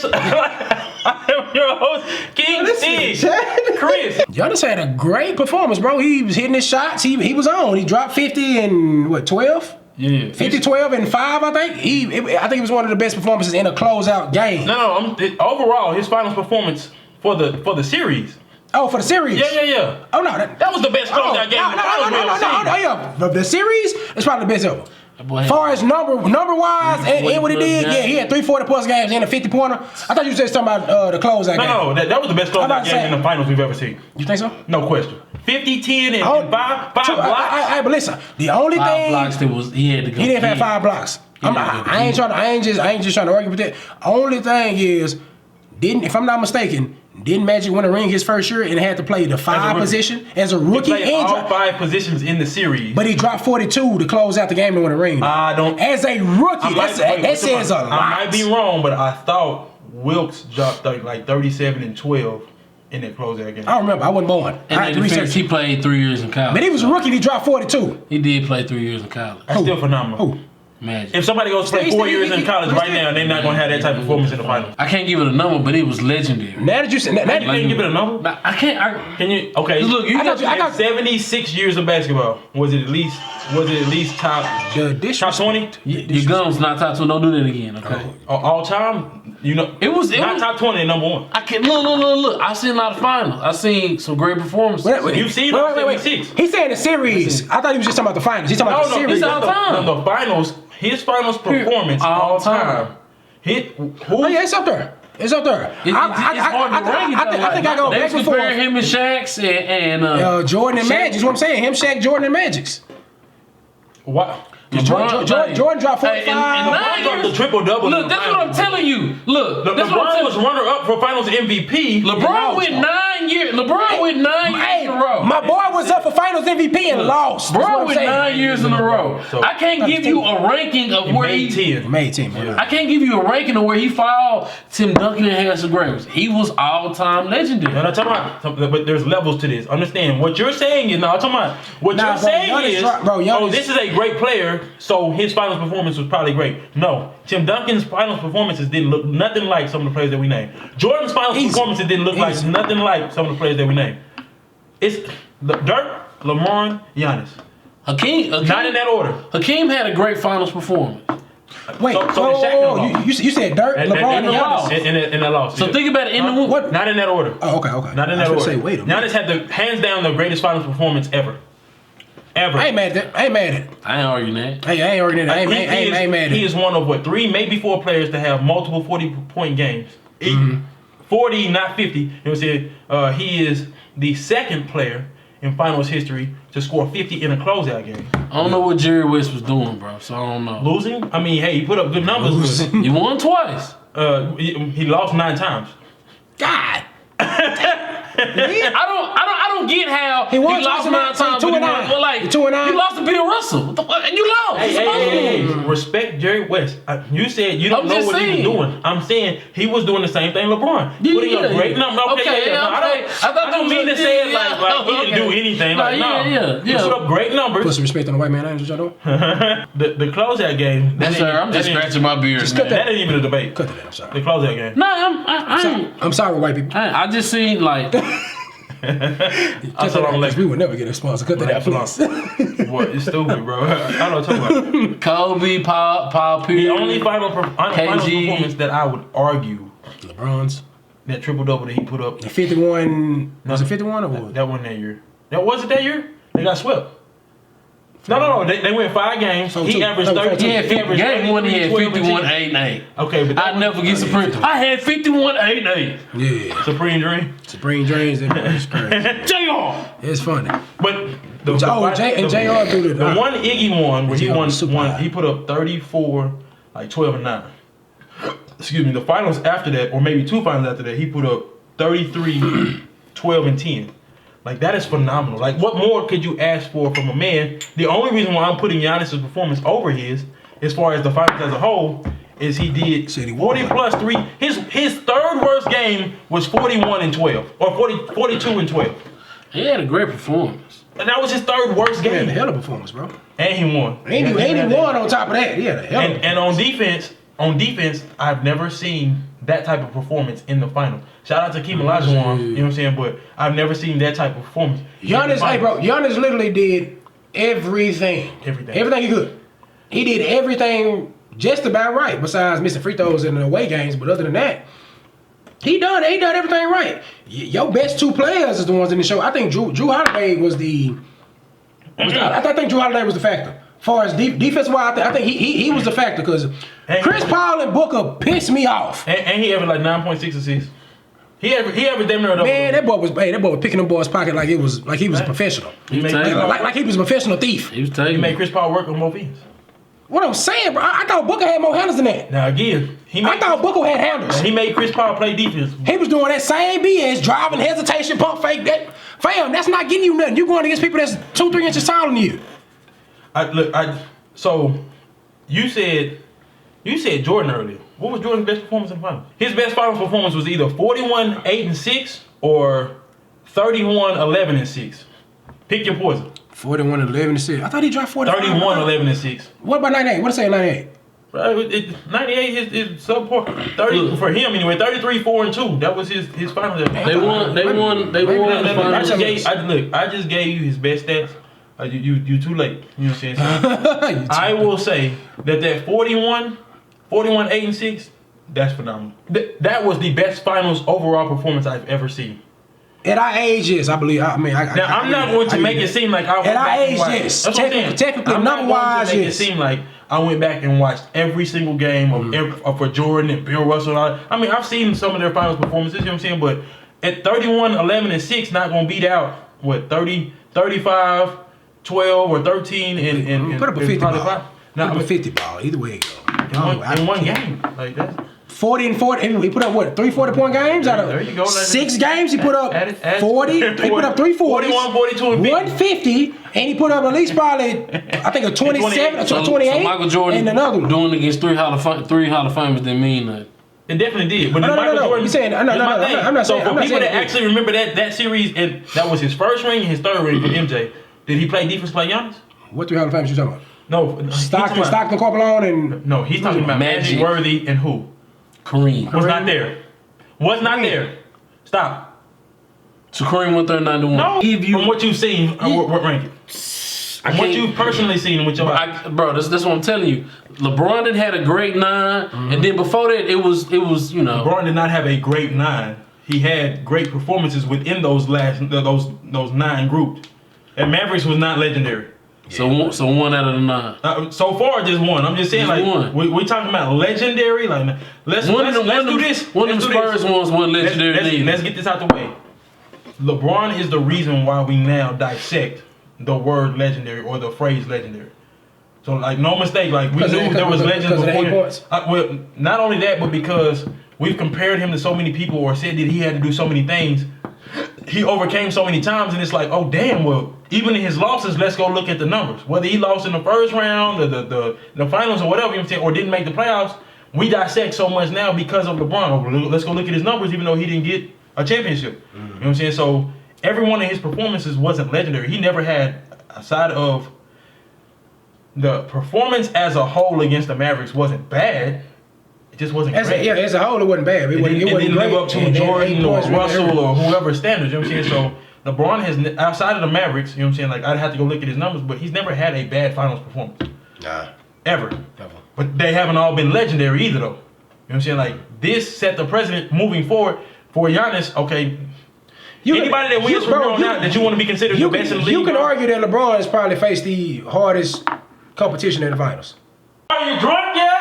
face. I am your host, King Steve. Chris. Giannis had a great performance, bro. He was hitting his shots. He was on. He dropped 50 and what, 12? Yeah. 50, 12, and 5, I think. I think it was one of the best performances in a closeout game. No. Overall, his finals performance for the series. Oh, for the series? Yeah. Oh, no. That was the best closeout game in the finals. No. The series is probably the best ever. As far as number-wise and what he did, he had 3 40-plus games and a 50-pointer. I thought you said something about the closeout game. No, that was the best closeout game in the finals we've ever seen. You think so? No question. 50, 10, and 5 blocks. But listen, the only thing... 5 blocks, he had to go. He didn't have 5 blocks. I ain't just trying to argue with that. Only thing is, if I'm not mistaken, didn't Magic win a ring his first year and had to play the 5 position as a rookie? He played all 5 positions in the series. But he dropped 42 to close out the game and win a ring. As a rookie, that says a lot. I might be wrong, but I thought Wilkes dropped like 37 and 12 in that closeout game. I don't remember. I wasn't born. And in defense, he played 3 years in college. But he was a rookie. He dropped 42. He did play 3 years in college. That's still phenomenal. Who? Magic. If somebody goes to play 4 years in college right now, they're not going to have that type of performance in the finals. I can't give it a number, but it was legendary. Now that you said, you can't give it a number? I can't. Can you? Okay. Look, I got 76 years of basketball. Was it at least top 20? Your gums not top 20. Don't do that again, okay? All time? It was not top 20 at number 1. I can't. Look. I've seen a lot of finals. I've seen some great performances. You've seen 76. He's saying the series. I thought he was just talking about the finals. He's talking about the series. He's all time. The finals. His finals performance all time. Oh yeah, it's up there. It's up there. It's hard to rank it. I think I go back and forth. They compare him and Shaq's and Jordan and Magic. Is what I'm saying. Him, Shaq, Jordan, and Magic's. What? Jordan dropped 45. LeBron dropped the triple-double. Look, that's what I'm telling you. Look, LeBron was runner-up for Finals MVP. LeBron went 9 years. LeBron went 9 years in a row. My boy was up for Finals MVP and lost. LeBron went 9 years in a row. I can't give you a ranking of where he made 10. I can't give you a ranking of where he fouled Tim Duncan and Harrison Graves. He was all-time legendary. No, I'm talking about, but there's levels to this. Understand what you're saying is now. I'm talking about what you're saying is. Oh, this is a great player. So his finals performance was probably great. No, Tim Duncan's finals performances didn't look nothing like some of the players that we named. Jordan's finals performances didn't look like nothing like some of the players that we named. It's Dirk, LeBron, Giannis. Hakeem, not in that order. Hakeem had a great finals performance. Wait, you said Dirk, LeBron, and Giannis. In that loss. So think about it in the what? Not in that order. Oh, okay. Not in that order. Say, wait a minute. Giannis had hands down the greatest finals performance ever. I ain't mad at that. I ain't arguing that. Hey, I ain't arguing that. I ain't mad at it. He is one of 3, maybe 4 players to have multiple 40-point games. 40, not 50. You know what I'm saying? He is the second player in finals history to score 50 in a closeout game. I don't know what Jerry West was doing, bro. So I don't know. Losing? I mean, hey, he put up good numbers. He won twice. He lost 9 times. God. I don't get how he lost 9 times. 2 and 9. Like 2 and 9. You lost to Bill Russell. What the fuck? And you lost. Hey, respect Jerry West. You said you don't know what he was doing. I'm saying he was doing the same thing LeBron. Putting up great numbers. I don't mean to say it like he didn't do anything. He put up great numbers. Put some respect on the white man. That's what y'all doing. The closeout game. Yes, sir. I'm just scratching my beard. That ain't even a debate. Cut that. I'm sorry. The closeout game. No, I'm sorry, white people. I just seen like. We would never get a sponsor. Cut that out, please. What? It's stupid, bro. I don't know what I'm talking about. Kobe, Paul Pierce. The only final performance that I would argue. LeBron's. That triple-double that he put up. The 51. Was it 51 or what? That wasn't that year. Was it that year? They got swept. No. They went 5 games. He averaged 30. Game 1 he had 51, 8, and 8. Okay, but I'll never forget Supreme. I had 51, 8, and 8. Yeah. Supreme Dream. Supreme Dreams. It's crazy. JR. It's funny. But JR do it. The one Iggy won where he won. He put up 34, like 12 and 9. Excuse me. The finals after that, or maybe 2 finals after that, he put up 33, 12 and 10. Like, that is phenomenal. Like, what more could you ask for from a man? The only reason why I'm putting Giannis' performance over his, as far as the finals as a whole, is he did 40 plus 3. His third worst game was 41 and 12, or 42 and 12. He had a great performance. And that was his third worst game. He had a hell of a performance, bro. And he won. And he won on top of that. He had a hell of a performance. And on defense, on defense, I've never seen that type of performance in the final. Shout out to Keem Olajuwon, you know what I'm saying? But I've never seen that type of performance. Giannis, hey bro, Giannis literally did everything. Everything he could. He did everything just about right, besides missing free throws in the away games. But other than that, he done everything right. Your best two players is the ones in the show. I think Drew Holiday was the. I think Drew Holiday was the factor. As far as defense wise, I think he was the factor because Chris Paul and Booker pissed me off. And he averaged like 9.6 assists. He averaged damn near double. Man, that boy was picking them boys' pocket like he was a professional. Like he was a professional thief. He made Chris Paul work on both ends. What I'm saying, bro, I thought Booker had more handles than that. Now again, I thought Booker had handles. He made Chris Paul play defense. He was doing that same BS, driving, hesitation, pump fake. That fam, that's not getting you nothing. You going against people that's 2-3 inches taller than you. So you said Jordan earlier. What was Jordan's best performance in the finals? His best finals performance was either 41-8-6 or 31-11-6. Pick your poison. 41-11-6. I thought he dropped 45. 31-11-6. What about 98? What did I say 98? 98 is subpar. 30 for him anyway. 33-4-2. That was his finals. They won. I just gave you his best stats. You too late. You know what I'm saying? So I will say that 41-8-6, that's phenomenal. That was the best finals overall performance I've ever seen. At our age, yes, I believe. I'm not going to make it seem like I went at back our age, and watched. yes. That's what I'm saying. Technically, I'm number wise, make yes. it seem like I went back and watched every single game of for Jordan and Bill Russell. And all. I mean, I've seen some of their finals performances. You know what I'm saying? But at 31-11-6, not going to beat out what 35, 12 or 13 and put up a 50 ball. Put up a 50 ball. Either way it go. In one game, like that. 40 and 40. He put up what? 3 40-point games out of there you go, 6 games. He put up 40. He put up 3 40s, 41, 42, and 150, and he put up at least probably I think a 27 or 28. So Michael Jordan and another one. doing against three Hall of Famers didn't mean that. It definitely did. But no. Jordan, You saying I'm not so saying. for people that actually remember that series, and that was his first ring and his third ring for MJ. Did he play defense like Giannis? What 3 Hall of Famers you talking about? No, Stockton, Corpalone, and no, he's talking about Magic, Worthy, and who? Kareem. Was not there. Was not there. Stop. So Kareem went there 9-1. No, from what you've seen, what rank it? From what you've personally seen with your eyes. Bro, that's what I'm telling you. LeBron had a great 9, and then before that, it was LeBron did not have a great 9. He had great performances within those 9 groups. And Mavericks was not legendary. So 1 out of the 9. So far, just 1. I'm just saying, just like we talking about legendary. Like let's do this. One of them Spurs ones wasn't legendary. Let's get this out the way. LeBron is the reason why we now dissect the word legendary or the phrase legendary. So like no mistake, like we knew there was legends before. Well, not only that, but because we've compared him to so many people or said that he had to do so many things. He overcame so many times, and it's like, oh damn, well, even in his losses, let's go look at the numbers. Whether he lost in the first round, or the finals, or whatever, you know what I'm saying, or didn't make the playoffs, we dissect so much now because of LeBron. Let's go look at his numbers, even though he didn't get a championship. You know what I'm saying? So every one of his performances wasn't legendary. He never had, aside of the performance as a whole against the Mavericks, wasn't bad. It just wasn't great. As a whole, it wasn't bad. It didn't live up to Jordan or Russell or whoever's standards. You know what I'm saying? So LeBron has, outside of the Mavericks, you know what I'm saying? Like I'd have to go look at his numbers, but he's never had a bad finals performance. Nah. Ever. But they haven't all been legendary either, though. You know what I'm saying? Like this set the precedent moving forward for Giannis. Okay. Anybody that wins from here on out that you want to be considered the best in the league. You can argue that LeBron has probably faced the hardest competition in the finals. Are you drunk yet?